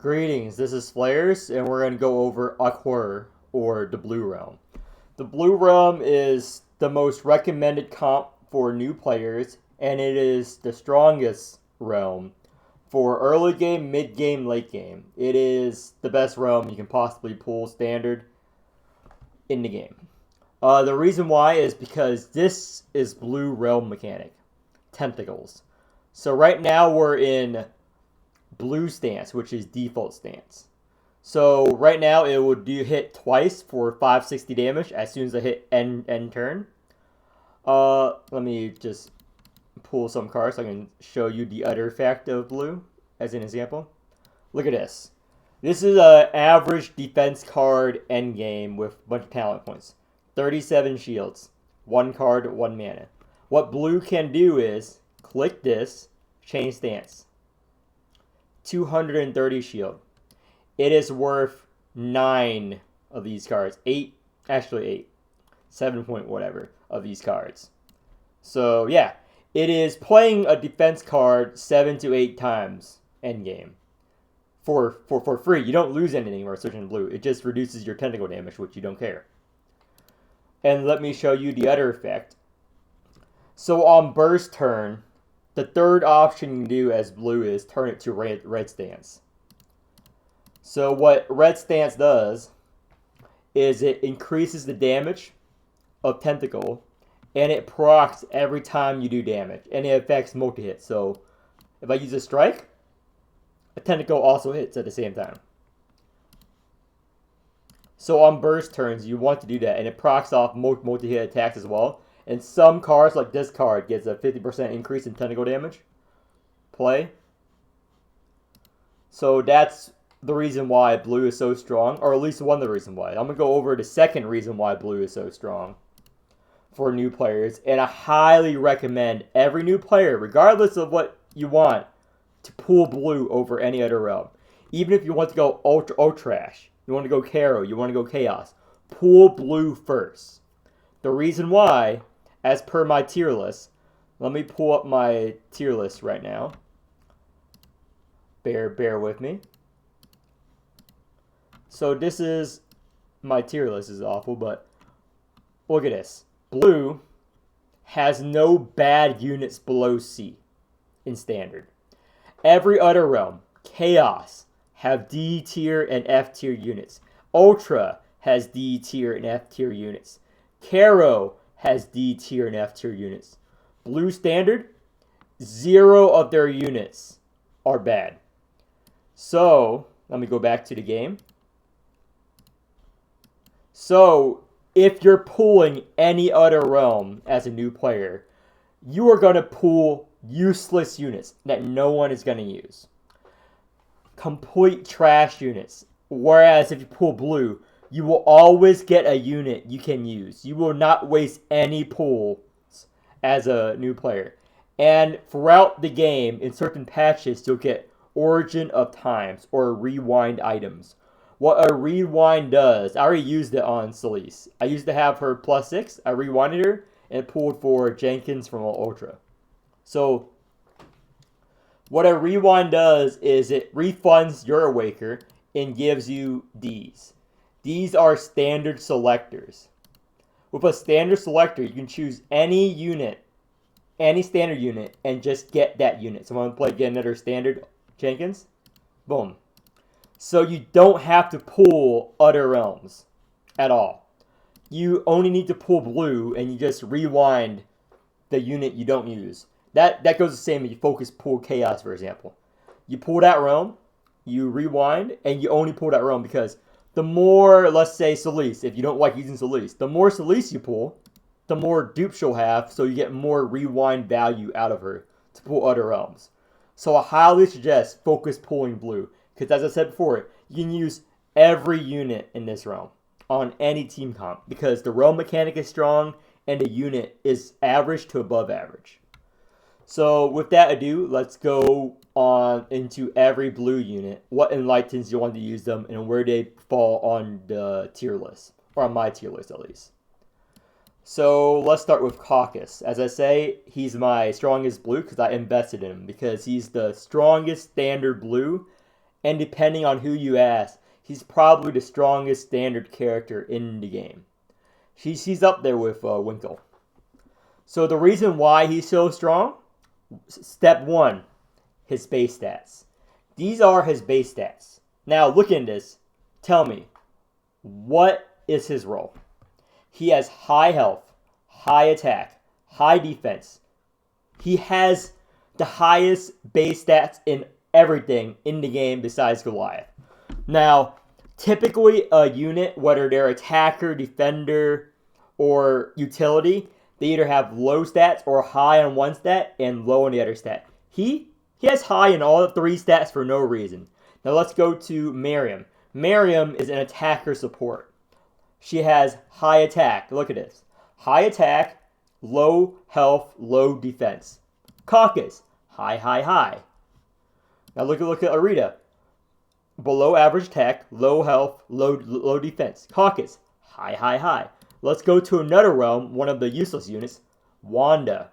Greetings, this is Flares, and we're going to go over Aequor, or the Blue Realm. The Blue Realm is the most recommended comp for new players, and it is the strongest realm for early game, mid game, late game. It is the best realm you can possibly pull standard in the game. The reason why is because this is Blue Realm mechanic, Tentacles. So right now we're in blue stance, which is default stance. So right now it would hit twice for 560 damage as soon as I hit end turn. Let me just pull some cards so I can show you the other effect of blue as an example. Look at this. This is an average defense card end game with a bunch of talent points. 37 shields, 1 card, 1 mana. What blue can do is click this, change stance. 230 shield. It is worth 9 of these cards. 8, 7 point whatever of these cards. So yeah, it is playing a defense card 7 to 8 times endgame. For free. You don't lose anything by searching blue. It just reduces your tentacle damage, which you don't care. And let me show you the other effect. So on burst turn, the third option you can do as blue is turn it to red stance. So what red stance does is it increases the damage of tentacle, and it procs every time you do damage, and it affects multi-hit. So if I use a strike, a tentacle also hits at the same time. So on burst turns, you want to do that, and it procs off multi-hit attacks as well. And some cards, like this card, gets a 50% increase in tentacle damage. Play. So that's the reason why blue is so strong, or at least one of the reasons why. I'm going to go over the second reason why blue is so strong for new players. And I highly recommend every new player, regardless of what you want, to pull blue over any other realm. Even if you want to go Ultrash, you want to go Caro, you want to go Chaos, pull blue first. The reason why, as per my tier list, let me pull up my tier list right now. Bear with me. So this is, my tier list is awful, but look at this. Blue has no bad units below C in standard. Every other realm, Chaos, have D tier and F tier units. Ultra has D tier and F tier units. Caro has D tier and F tier units. Blue standard, 0 of their units are bad. So, let me go back to the game. So, if you're pulling any other realm as a new player, you are going to pull useless units that no one is going to use. Complete trash units. Whereas if you pull blue, you will always get a unit you can use. You will not waste any pulls as a new player. And throughout the game, in certain patches, you'll get Origin of Times or Rewind items. What a Rewind does, I already used it on Ciss. I used to have her +6. I rewinded her and pulled for Jenkins from Ultra. So, what a Rewind does is it refunds your Awaker and gives you Ds. These are standard selectors. With a standard selector, you can choose any unit, any standard unit, and just get that unit. So I'm going to get another standard Jenkins. Boom. So you don't have to pull other realms at all. You only need to pull blue, and you just rewind the unit you don't use. That goes the same if you focus pull Chaos, for example. You pull that realm, you rewind, and you only pull that realm because the more, let's say, Ciss, if you don't like using Ciss, the more Ciss you pull, the more dupes she'll have, so you get more rewind value out of her to pull other realms. So I highly suggest focus pulling blue, because as I said before, you can use every unit in this realm on any team comp, because the realm mechanic is strong, and the unit is average to above average. So with that ado, let's go on into every blue unit, what enlightens you want to use them, and where they fall on the tier list, or on my tier list at least. So let's start with Caecus. As I say, he's my strongest blue because I invested in him, because he's the strongest standard blue and depending on who you ask, he's probably the strongest standard character in the game. He's up there with Winkle. So the reason why he's so strong, step 1, his base stats. These are his base stats. Now look at this. Tell me, what is his role? He has high health, high attack, high defense. He has the highest base stats in everything in the game besides Goliath. Now, typically a unit, whether they're attacker, defender, or utility, they either have low stats or high on one stat and low on the other stat. He has high in all 3 stats for no reason. Now let's go to Miryam. Miryam is an attacker support. She has high attack. Look at this. High attack, low health, low defense. Caecus, high, high, high. Now look at Aurita. Below average attack, low health, low defense. Caecus, high, high, high. Let's go to another realm, one of the useless units, Wanda.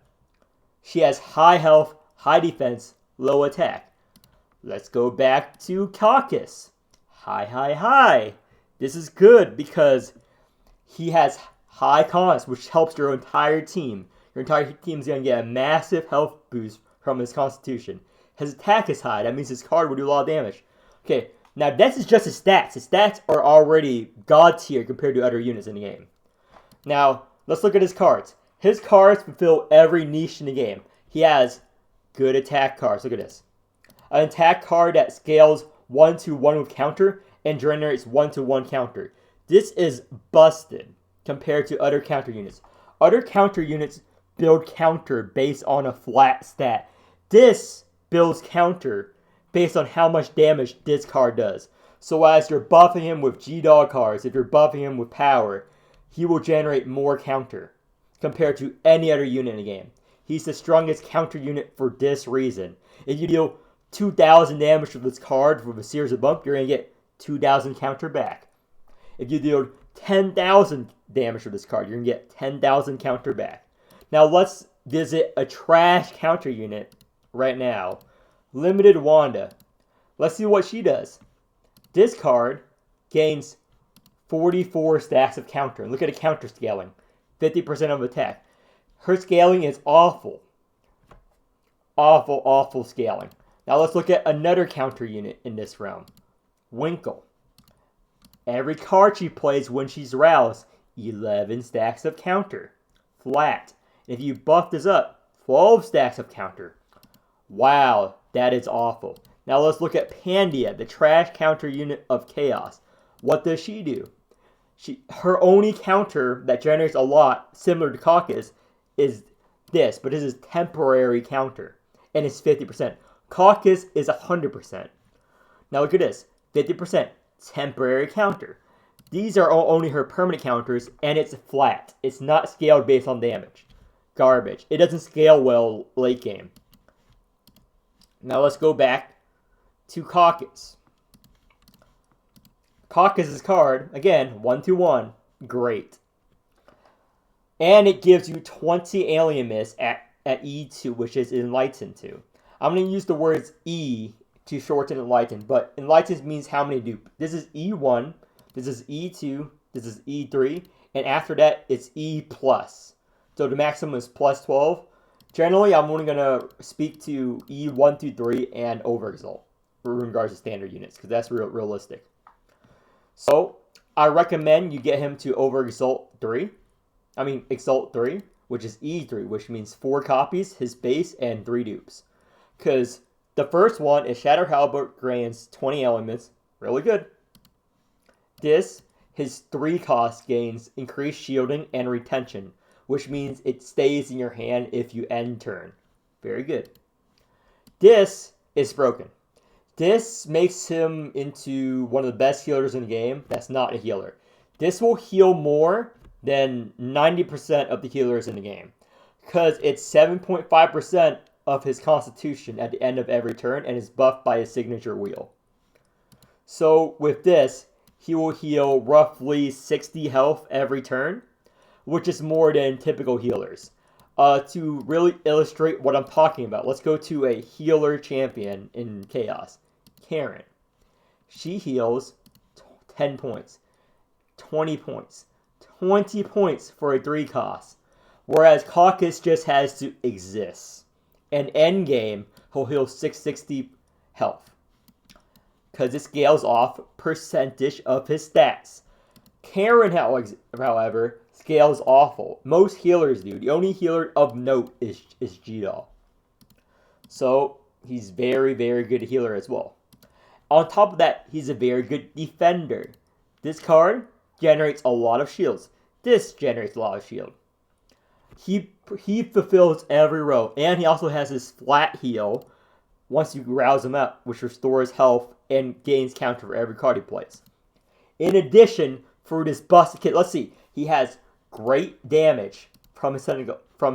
She has high health, high defense, low attack. Let's go back to Caecus. High, high, high. This is good because he has high cons, which helps your entire team. Your entire team is going to get a massive health boost from his constitution. His attack is high. That means his card will do a lot of damage. Okay, now this is just his stats. His stats are already god tier compared to other units in the game. Now, let's look at his cards. His cards fulfill every niche in the game. He has good attack cards. Look at this. An attack card that scales 1-1 with counter and generates 1-1 counter. This is busted compared to other counter units. Other counter units build counter based on a flat stat. This builds counter based on how much damage this card does. So as you're buffing him with G-Dog cards, if you're buffing him with power, he will generate more counter compared to any other unit in the game. He's the strongest counter unit for this reason. If you deal 2,000 damage with this card with a series of bump, you're going to get 2,000 counter back. If you deal 10,000 damage with this card, you're going to get 10,000 counter back. Now let's visit a trash counter unit right now. Limited Wanda. Let's see what she does. This card gains 44 stacks of counter. Look at the counter scaling. 50% of attack. Her scaling is awful. Awful, awful scaling. Now let's look at another counter unit in this realm. Winkle. Every card she plays when she's roused, 11 stacks of counter. Flat. If you buff this up, 12 stacks of counter. Wow, that is awful. Now let's look at Pandia, the trash counter unit of Chaos. What does she do? Her only counter that generates a lot, similar to Caecus, is this, but this is temporary counter, and it's 50%. Caecus is 100%. Now look at this, 50% temporary counter. These are only her permanent counters, and it's flat. It's not scaled based on damage. Garbage. It doesn't scale well late game. Now let's go back to Caecus. Caecus' card, again, 1-1, great. And it gives you 20 alien miss at E2, which is Enlighten 2. I'm going to use the words E to shorten Enlighten, but Enlighten means how many dupe. This is E1, this is E2, this is E3, and after that, it's E+. So the maximum is plus 12. Generally, I'm only going to speak to E1 through 3 and Overexalt in regards to standard units, because that's realistic. So, I recommend you get him to Exalt 3, which is E3, which means 4 copies, his base, and 3 dupes. Because the first one is Shatter Halberd, gains 20 elements, really good. This, his 3 cost gains increased shielding and retention, which means it stays in your hand if you end turn. Very good. This is broken. This makes him into one of the best healers in the game that's not a healer. This will heal more than 90% of the healers in the game, because it's 7.5% of his constitution at the end of every turn and is buffed by his signature wheel. So with this, he will heal roughly 60 health every turn, which is more than typical healers. To really illustrate what I'm talking about, let's go to a healer champion in Chaos. Karen. She heals 10 points, 20 points, 20 points for a 3 cost. Whereas Caecus just has to exist. And endgame, he'll heal 660 health. Because it scales off percentage of his stats. Karen, however, scales awful. Most healers do. The only healer of note is G-Doll. So, he's very, very good healer as well. On top of that, he's a very good defender. This card generates a lot of shields. This generates a lot of shield. He fulfills every row, and he also has his flat heal once you rouse him up, which restores health and gains counter for every card he plays. In addition, for this busted kit, let's see, he has great damage from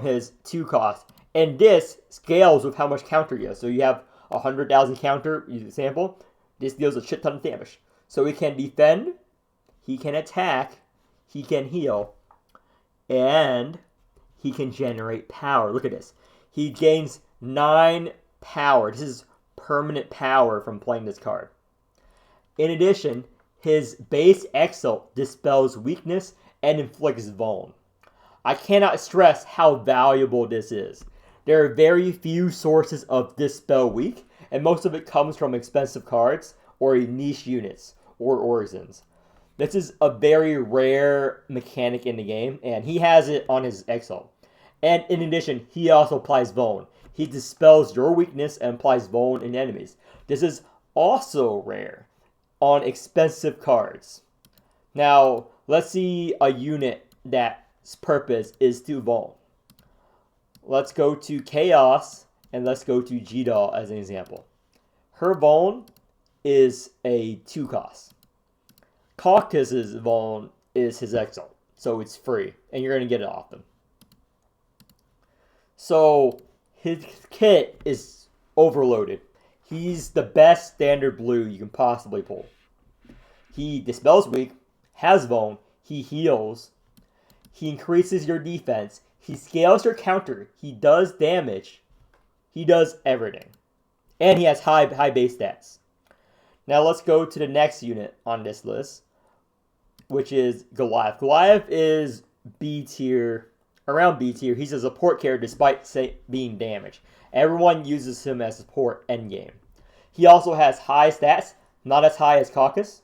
his 2 cost, and this scales with how much counter he has. So you have 100,000 counter, use the sample, this deals a shit ton of damage. So he can defend, he can attack, he can heal, and he can generate power. Look at this. He gains 9 power. This is permanent power from playing this card. In addition, his base Exalt dispels weakness and inflicts vuln. I cannot stress how valuable this is. There are very few sources of Dispel Weak, and most of it comes from expensive cards or niche units or Orisons. This is a very rare mechanic in the game, and he has it on his Exalt. And in addition, he also applies vuln. He dispels your weakness and applies vuln in enemies. This is also rare on expensive cards. Now, let's see a unit that's purpose is to vuln. Let's go to Chaos, and let's go to G-Doll as an example. Her vuln is a 2 cost. Caecus's vuln is his Exalt, so it's free, and you're going to get it off him. So, his kit is overloaded. He's the best standard blue you can possibly pull. He dispels weak, has vuln, he heals, he increases your defense, he scales your counter, he does damage, he does everything. And he has high base stats. Now let's go to the next unit on this list, which is Goliath. Goliath is B tier, around B tier. He's a support character despite being damaged. Everyone uses him as support endgame. He also has high stats, not as high as Caecus.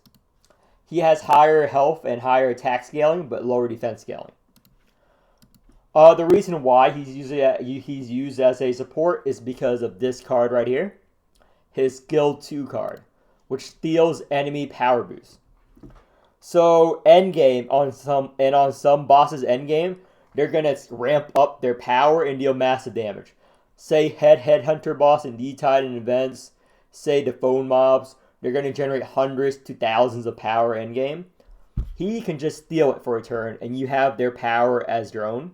He has higher health and higher attack scaling, but lower defense scaling. The reason why he's used as a support is because of this card right here. His Skill 2 card, which steals enemy power boost. So endgame on some bosses endgame, they're gonna ramp up their power and deal massive damage. Say Headhunter boss in D-Titan events, say the phone mobs, they're gonna generate hundreds to thousands of power endgame. He can just steal it for a turn, and you have their power as your own.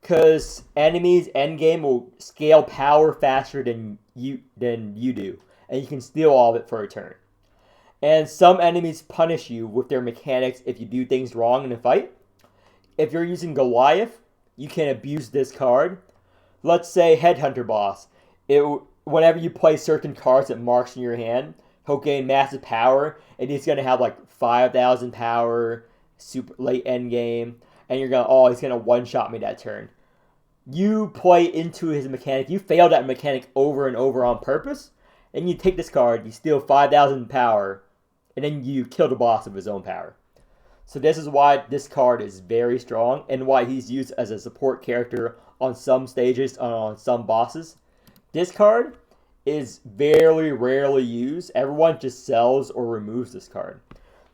Because enemies endgame will scale power faster than you do, and you can steal all of it for a turn. And some enemies punish you with their mechanics if you do things wrong in a fight. If you're using Goliath, you can abuse this card. Let's say Headhunter boss. Whenever you play certain cards that marks in your hand, he'll gain massive power, and he's going to have like 5,000 power, super late end game, and you're going to, he's going to one-shot me that turn. You play into his mechanic, you fail that mechanic over and over on purpose, and you take this card, you steal 5,000 power, and then you kill the boss with his own power. So this is why this card is very strong, and why he's used as a support character on some stages, on some bosses. This card is very rarely used. Everyone just sells or removes this card.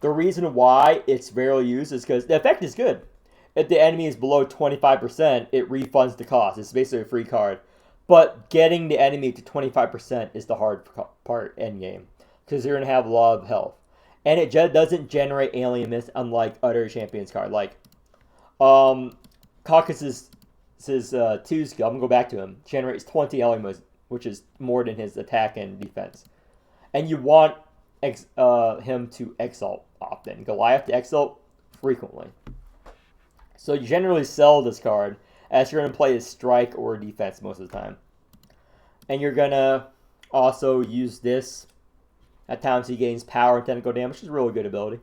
The reason why it's rarely used is because the effect is good. If the enemy is below 25%, it refunds the cost. It's basically a free card. But getting the enemy to 25% is the hard part endgame, because you're going to have a lot of health. And it doesn't generate alien mist, unlike other champions card. Like, Caecus's 2 skill, I'm going to go back to him, generates 20 alien mist, which is more than his attack and defense. And you want him to exalt often. Goliath to exalt frequently. So you generally sell this card as you're going to play as strike or defense most of the time. And you're going to also use this At times he gains power and tentacle damage, which is a really good ability.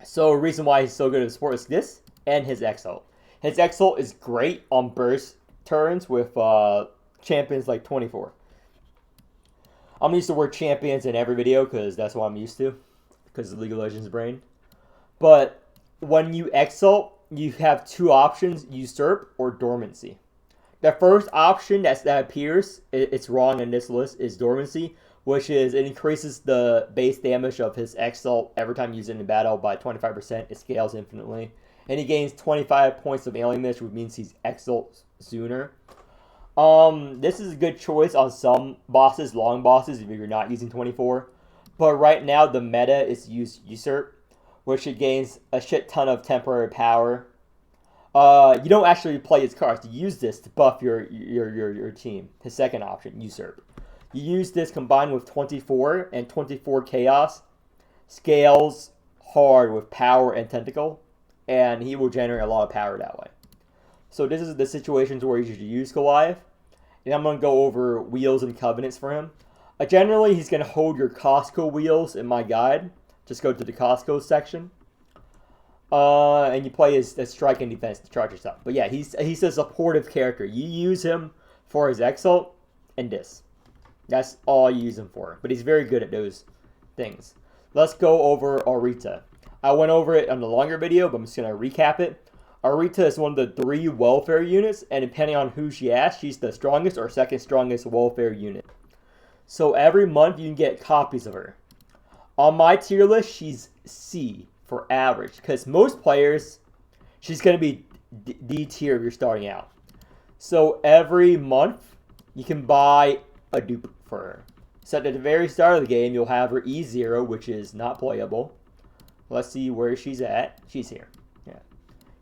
So the reason why he's so good at support is this and his Exalt. His Exalt is great on burst turns with champions like 24. I'm going to use the word champions in every video because that's what I'm used to. Because of League of Legends brain. But when you Exalt, you have two options, Usurp or Dormancy. The first option that appears, it's wrong in this list, is Dormancy, which is it increases the base damage of his Exalt every time used in battle by 25%. It scales infinitely. And he gains 25 points of alien damage, which means he's Exalt sooner. This is a good choice on some bosses, long bosses, if you're not using 24. But right now, the meta is to use Usurp, which it gains a shit ton of temporary power. You don't actually play his cards. You use this to buff your team. His second option, Usurp. You use this combined with 24 and 24 Chaos. Scales hard with power and tentacle. And he will generate a lot of power that way. So this is the situations where you should use Goliath. And I'm going to go over wheels and covenants for him. Generally, he's going to hold your Costco wheels in my guide. Just go to the Costco section. And you play his strike and defense to charge yourself. But yeah, he's a supportive character. You use him for his Exalt and this. That's all you use him for. But he's very good at those things. Let's go over Aurita. I went over it on the longer video, but I'm just going to recap it. Aurita is one of the 3 welfare units, and depending on who she asks, she's the strongest or second strongest welfare unit. So every month you can get copies of her. On my tier list, she's C for average, because most players, she's going to be D tier if you're starting out. So every month, you can buy a dupe for her. So at the very start of the game, you'll have her E0, which is not playable. Let's see where she's at. She's here. Yeah,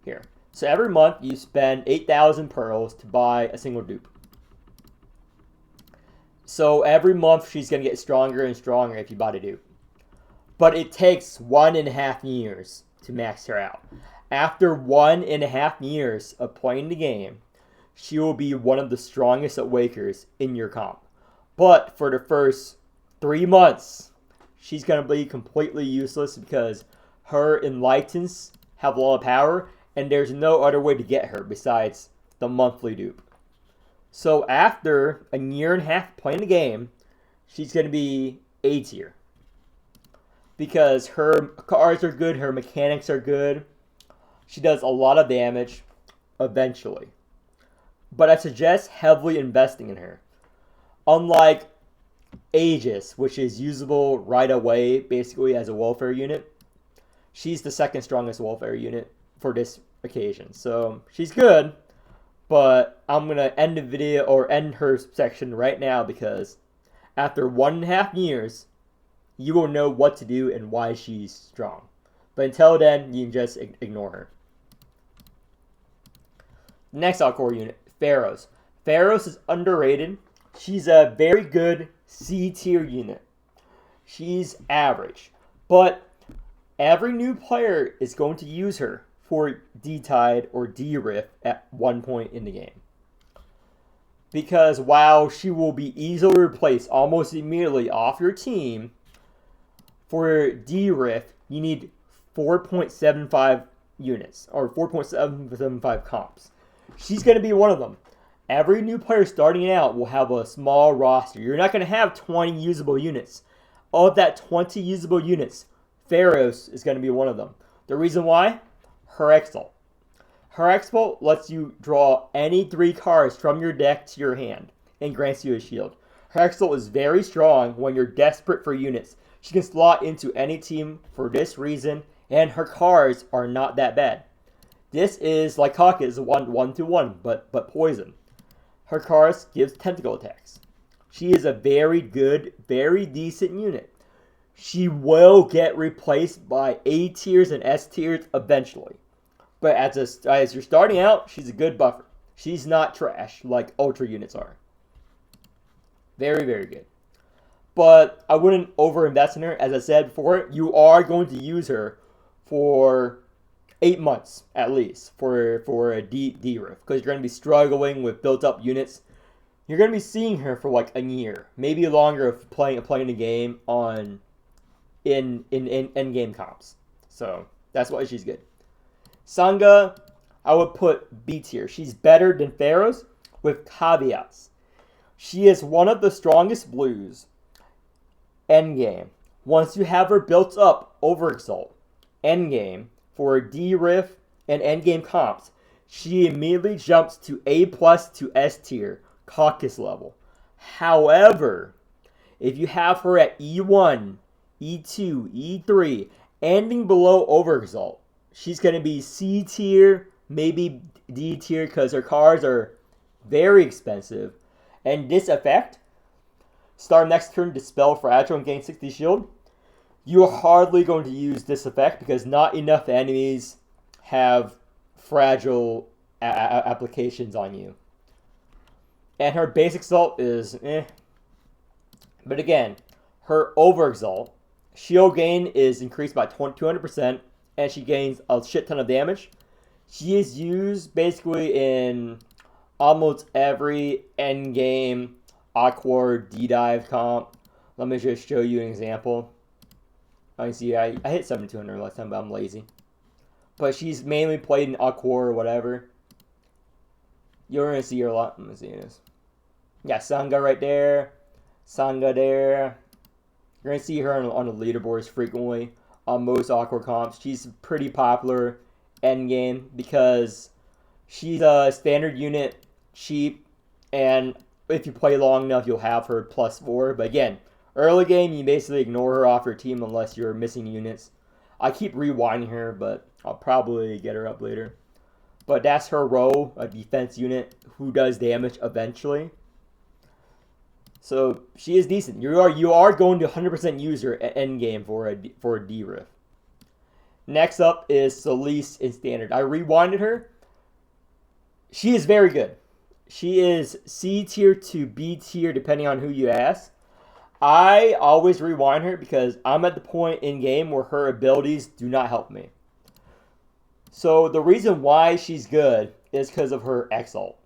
here. So every month, you spend 8,000 pearls to buy a single dupe. So every month, she's going to get stronger and stronger if you buy the dupe. But it takes 1.5 years to max her out. After 1.5 years of playing the game, she will be one of the strongest Awakeners in your comp. But for the first 3 months, she's going to be completely useless because her Enlightens have a lot of power, and there's no other way to get her besides the monthly dupe. So after a 1.5 years playing the game, she's going to be A tier. Because her cards are good, her mechanics are good. She does a lot of damage eventually. But I suggest heavily investing in her. Unlike Aegis, which is usable right away, basically as a welfare unit, she's the second strongest welfare unit for this occasion. So she's good, but I'm going to end the video or end her section right now because after 1.5 years, you will know what to do and why she's strong. But until then, you can just ignore her. Next Aequor unit, Ferros. Ferros is underrated. She's a very good C tier unit. She's average. But every new player is going to use her for D-Tide or D-Rift at one point in the game. Because while she will be easily replaced almost immediately off your team, for D-Rift, you need 4.75 units, or 4.775 comps. She's going to be one of them. Every new player starting out will have a small roster. You're not going to have 20 usable units. Of that 20 usable units, Ferros is going to be one of them. The reason why? Her Exalt. Her Exalt lets you draw any 3 cards from your deck to your hand and grants you a shield. Her Exalt is very strong when you're desperate for units. She can slot into any team for this reason, and her cards are not that bad. This is like Caecus, 1-1, but poison. Her cards gives tentacle attacks. She is a very good, very decent unit. She will get replaced by A tiers and S tiers eventually. But as you're starting out, she's a good buffer. She's not trash like Ultra units are. Very, very good. But I wouldn't overinvest in her. As I said before, you are going to use her for 8 months at least for a D-Rift. Because you're going to be struggling with built-up units. you're going to be seeing her for like a year, maybe longer, of playing the game on in game comps. So that's why she's good. Sanga, I would put B tier. She's better than Ferros with caveats. She is one of the strongest blues endgame. Once you have her built up Overexalt endgame for D-Riff and endgame comps, she immediately jumps to A+ to S tier Caecus level. However, if you have her at E1, E2, E3, ending below Overexalt, she's going to be C tier, maybe D tier, because her cards are very expensive. And this effect, start next turn, Dispel Fragile and gain 60 shield. You are hardly going to use this effect because not enough enemies have fragile applications on you. And her basic exalt is eh. But again, her Overexalt shield gain is increased by 200%, and she gains a shit ton of damage. She is used basically in almost every endgame Aequor D-Dive comp. Let me just show you an example. I see I hit 7200 last time, but I'm lazy. But she's mainly played in Aequor or whatever. You're going to see her a lot. Let me see this. Yeah, Sanga right there. Sanga there. You're going to see her on the leaderboards frequently on most Aequor comps. She's pretty popular endgame because she's a standard unit, cheap, and if you play long enough, you'll have her +4. But again, early game, you basically ignore her off your team unless you're missing units. I keep rewinding her, but I'll probably get her up later. But that's her role, a defense unit who does damage eventually. So she is decent. You are going to 100% use her at endgame for a D-Riff. Next up is Ciss in Standard. I rewinded her. She is very good. She is C tier to B tier depending on who you ask. I always rewind her because I'm at the point in game where her abilities do not help me. So the reason why she's good is because of her Exalt.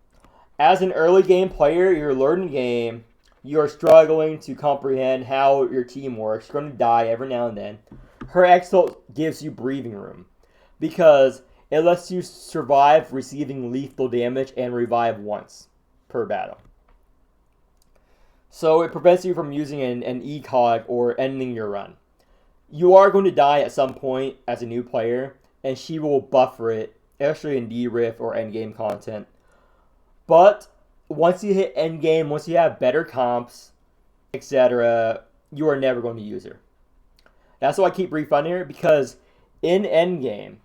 As an early game player, you're learning the game. You're struggling to comprehend how your team works. You're going to die every now and then. Her Exalt gives you breathing room because it lets you survive receiving lethal damage and revive once per battle. So it prevents you from using an ECOG or ending your run. You are going to die at some point as a new player, and she will buffer it, especially in D-Riff or endgame content. But once you hit endgame, once you have better comps, etc., you are never going to use her. That's why I keep refunding her, because in endgame,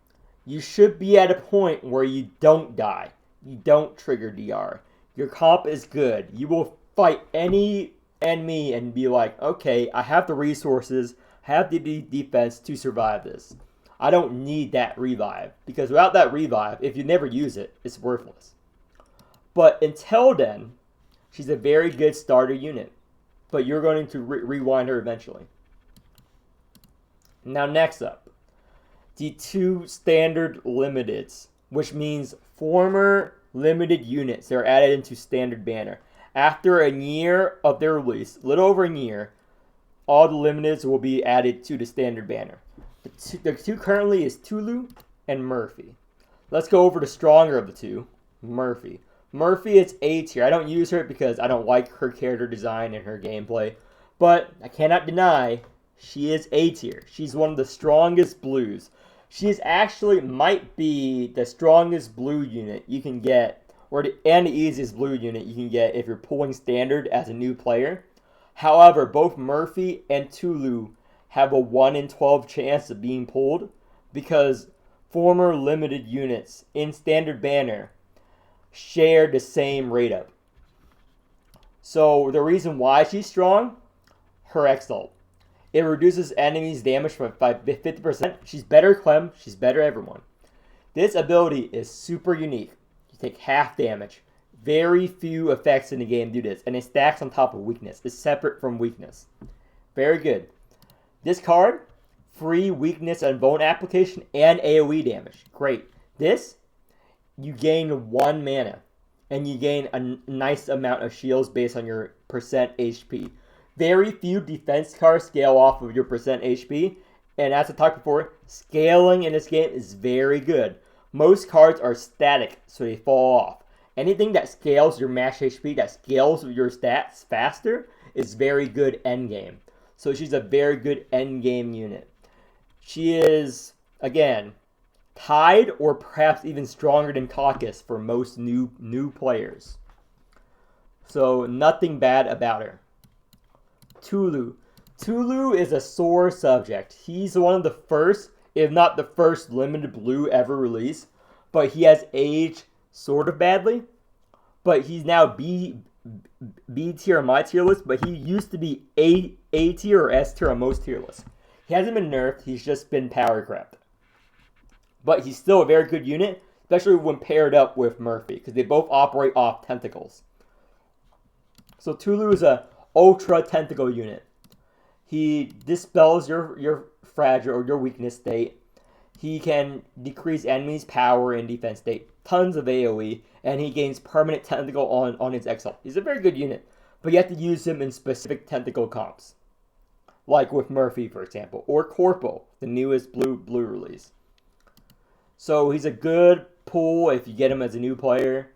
you should be at a point where you don't die. You don't trigger DR. Your comp is good. You will fight any enemy and be like, okay, I have the resources, have the defense to survive this. I don't need that revive, because without that revive, if you never use it, it's worthless. But until then, she's a very good starter unit. But you're going to rewind her eventually. Now next up, the 2 standard limiteds, which means former limited units that are added into standard banner. After a year of their release, a little over a year, all the limiteds will be added to the standard banner. The two currently is Tulu and Murphy. Let's go over the stronger of the two, Murphy. Murphy is A tier. I don't use her because I don't like her character design and her gameplay, but I cannot deny she is A tier. She's one of the strongest blues. She is actually might be the strongest blue unit you can get, and the easiest blue unit you can get if you're pulling standard as a new player. However, both Murphy and Tulu have a 1 in 12 chance of being pulled because former limited units in standard banner share the same rate up. So the reason why she's strong, her Exalt. It reduces enemies' damage by 50%. She's better Clem. She's better everyone. This ability is super unique. You take half damage. Very few effects in the game do this. And it stacks on top of weakness. It's separate from weakness. Very good. This card, free weakness and bone application and AoE damage. Great. This, you gain 1 mana. and you gain a nice amount of shields based on your percent HP. Very few defense cards scale off of your percent HP, and as I talked before, scaling in this game is very good. Most cards are static, so they fall off. Anything that scales your max HP, that scales your stats faster, is very good endgame. So she's a very good endgame unit. She is, again, tied or perhaps even stronger than Caecus for most new players. So nothing bad about her. Tulu. Tulu is a sore subject. He's one of the first, if not the first, limited blue ever released, but he has aged sort of badly. But he's now B tier on my tier list, but he used to be A tier or S tier on most tier lists. He hasn't been nerfed, he's just been power crept. But he's still a very good unit, especially when paired up with Murphy, because they both operate off tentacles. So Tulu is a ultra tentacle unit. He dispels your fragile or your weakness state. He can decrease enemies' power and defense state. Tons of AoE, and he gains permanent tentacle on his exile. He's a very good unit, but you have to use him in specific tentacle comps. Like with Murphy, for example, or Corpo, the newest blue release. So he's a good pull if you get him as a new player.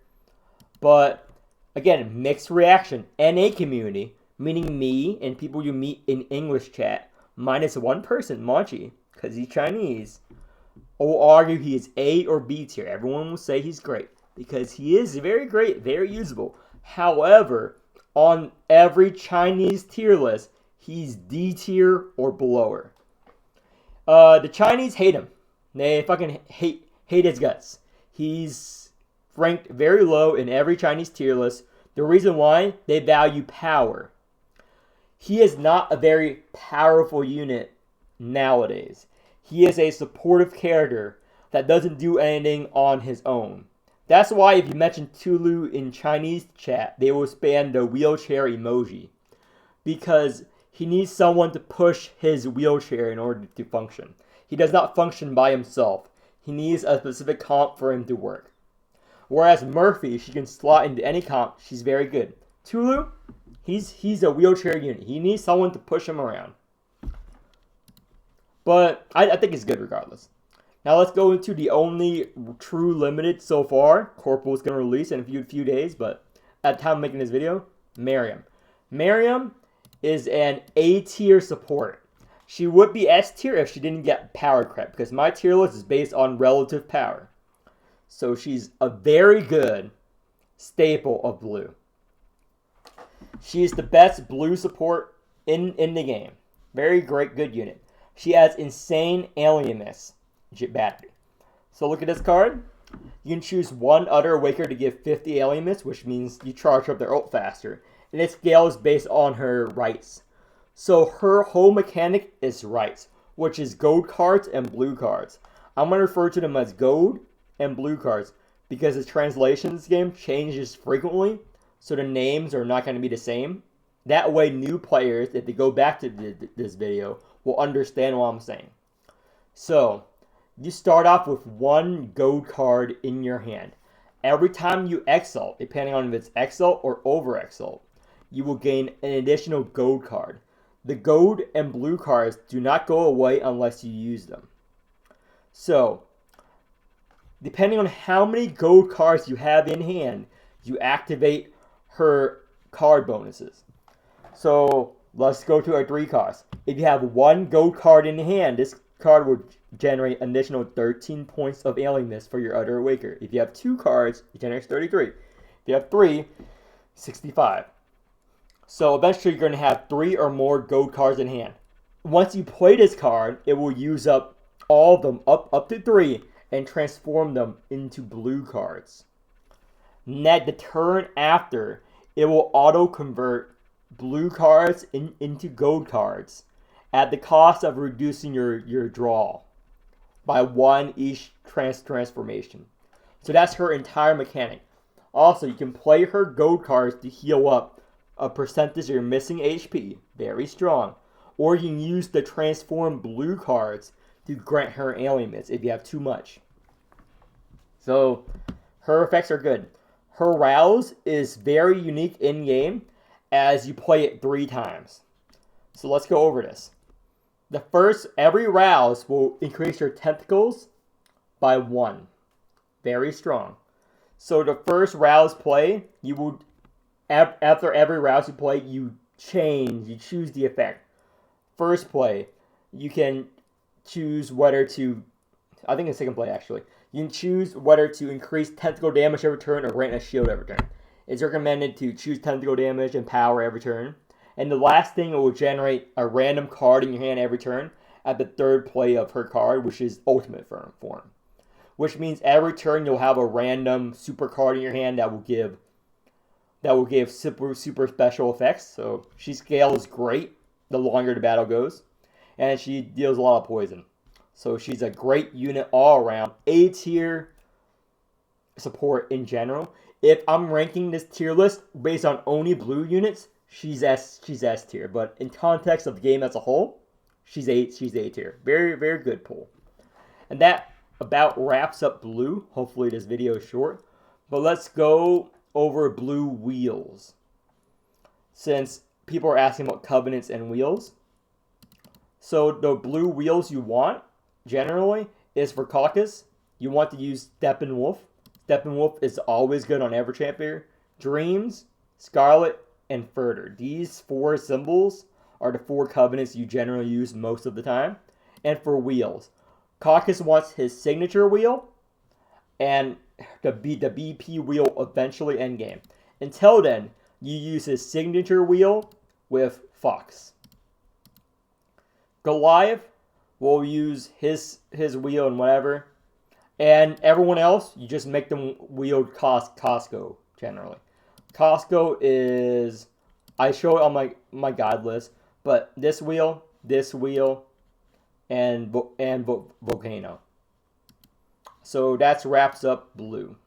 But again, mixed reaction. NA community, meaning me and people you meet in English chat, minus one person, Monchi, because he's Chinese, will argue he is A or B tier. Everyone will say he's great because he is very great, very usable. However, on every Chinese tier list, he's D tier or below her. The Chinese hate him. They fucking hate his guts. He's ranked very low in every Chinese tier list. The reason why, they value power. He is not a very powerful unit nowadays. He is a supportive character that doesn't do anything on his own. That's why if you mention Tulu in Chinese chat, they will spam the wheelchair emoji. Because he needs someone to push his wheelchair in order to function. He does not function by himself. He needs a specific comp for him to work. Whereas Murphy, she can slot into any comp. She's very good. Tulu, he's a wheelchair unit. He needs someone to push him around. But I think it's good regardless. Now let's go into the only true limited so far. Corporal's going to release in a few days, but at the time of making this video, Miryam. Miryam is an A tier support. She would be S tier if she didn't get power crept, because my tier list is based on relative power. So she's a very good staple of blue. She's the best blue support in the game. Very great, good unit. She has insane alienness battery. So look at this card. You can choose one other Awaker to give 50 alienness, which means you charge up their ult faster. And it scales based on her rights. So her whole mechanic is rights, which is gold cards and blue cards. I'm going to refer to them as gold and blue cards because the translation of this game changes frequently, so the names are not going to be the same. That way new players, if they go back to this video, will understand what I'm saying. So, you start off with one gold card in your hand. Every time you exalt, depending on if it's exalt or over exalt, you will gain an additional gold card. The gold and blue cards do not go away unless you use them. So, depending on how many gold cards you have in hand, you activate her card bonuses. So, let's go to our 3 cards. If you have one gold card in hand, this card will generate an additional 13 points of alienness for your other Awaker. If you have 2 cards, it generates 33. If you have 3, 65. So eventually you're going to have 3 or more gold cards in hand. Once you play this card, it will use up all of them, up to 3, and transform them into blue cards. The turn after, it will auto-convert blue cards into gold cards at the cost of reducing your draw by 1 each transformation. So that's her entire mechanic. Also, you can play her gold cards to heal up a percentage of your missing HP, very strong. Or you can use the transform blue cards to grant her alienness if you have too much. So, her effects are good. her rouse is very unique in-game as you play it 3 times. So let's go over this. Every rouse will increase your tentacles by 1. Very strong. So the first rouse play, you will, after every rouse you play, you choose the effect. First play, you can choose whether to, I think it's second play actually. You can choose whether to increase tentacle damage every turn or grant a shield every turn. It's recommended to choose tentacle damage and power every turn. And the last thing, it will generate a random card in your hand every turn at the 3rd play of her card, which is ultimate form. Which means every turn you'll have a random super card in your hand that will give super special effects. So she scales great the longer the battle goes. And she deals a lot of poison. So she's a great unit all around. A tier support in general. If I'm ranking this tier list based on only blue units, she's S tier. But in context of the game as a whole, she's A tier. Very, very good pull. And that about wraps up blue. Hopefully this video is short. But let's go over blue wheels. Since people are asking about covenants and wheels. So the blue wheels you want, generally, is for Caecus. You want to use Steppenwolf. Steppenwolf is always good on Everchampier. Dreams, Scarlet, and Furter. These 4 symbols are the 4 covenants you generally use most of the time. And for wheels, Caecus wants his signature wheel and the BP wheel eventually endgame. Until then, you use his signature wheel with Fox. Goliath will use his wheel and whatever. And everyone else, you just make them wield Costco, generally. Costco is, I show it on my guide list, but this wheel, and Volcano. So that wraps up blue.